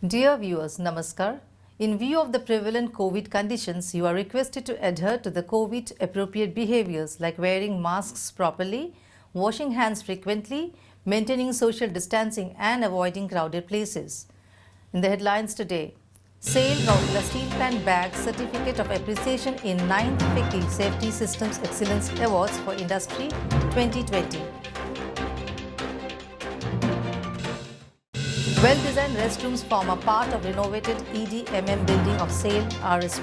Dear viewers, Namaskar. In view of the prevalent COVID conditions, you are requested to adhere to the COVID appropriate behaviors like wearing masks properly, washing hands frequently, maintaining social distancing and avoiding crowded places. In the headlines today, SAIL Rourkela Steel Plant bags Certificate of Appreciation in 9th FICCI Safety Systems Excellence Awards for Industry 2020. Well-designed restrooms form a part of renovated EDMM building of SAIL RSP.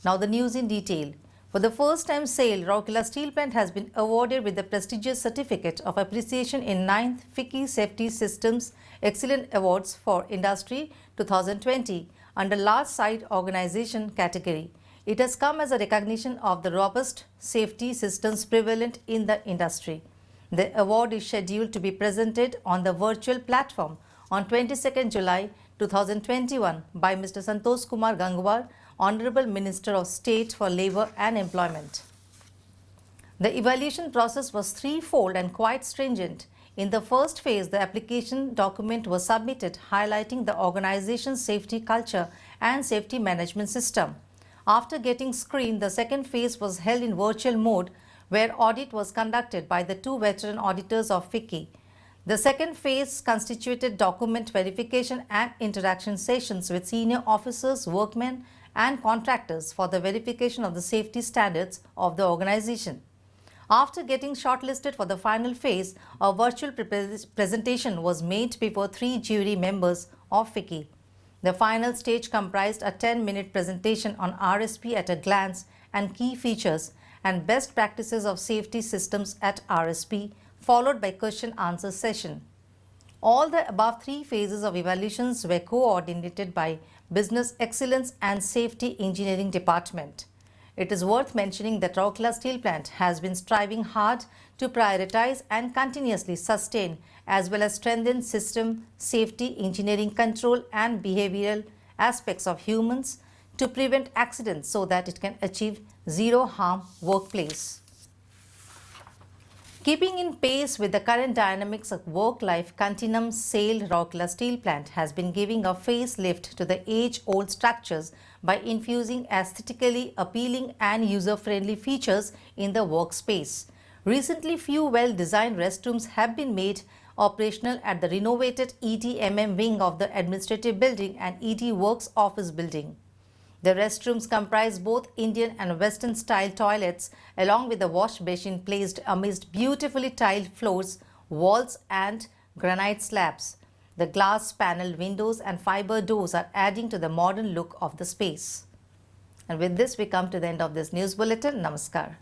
Now the news in detail. For the first time, SAIL Rourkela Steel Plant has been awarded with the prestigious Certificate of Appreciation in 9th FICCI Safety Systems Excellent Awards for Industry 2020 under Large Site Organization category. It has come as a recognition of the robust safety systems prevalent in the industry. The award is scheduled to be presented on the virtual platform on 22nd July 2021 by Mr. Santosh Kumar Gangwar, Honorable Minister of State for Labour and Employment. The evaluation process was threefold and quite stringent. In the first phase, the application document was submitted highlighting the organization's safety culture and safety management system. After getting screened, the second phase was held in virtual mode where audit was conducted by the two veteran auditors of FICCI. The second phase constituted document verification and interaction sessions with senior officers, workmen and contractors for the verification of the safety standards of the organization. After getting shortlisted for the final phase, a virtual presentation was made before three jury members of FICCI. The final stage comprised a 10-minute presentation on RSP at a glance and key features and best practices of safety systems at RSP, followed by question-answer session. All the above three phases of evaluations were coordinated by Business Excellence and Safety Engineering Department. It is worth mentioning that Rourkela Steel Plant has been striving hard to prioritize and continuously sustain as well as strengthen system, safety, engineering control and behavioral aspects of humans to prevent accidents so that it can achieve zero harm workplace. Keeping in pace with the current dynamics of work-life continuum, SAIL Rourkela Steel Plant has been giving a facelift to the age-old structures by infusing aesthetically appealing and user-friendly features in the workspace. Recently, few well-designed restrooms have been made operational at the renovated EDMM wing of the administrative building and ED Works office building. The restrooms comprise both Indian and Western style toilets along with a wash basin placed amidst beautifully tiled floors, walls and granite slabs. The glass panel windows and fiber doors are adding to the modern look of the space. And with this, we come to the end of this news bulletin. Namaskar.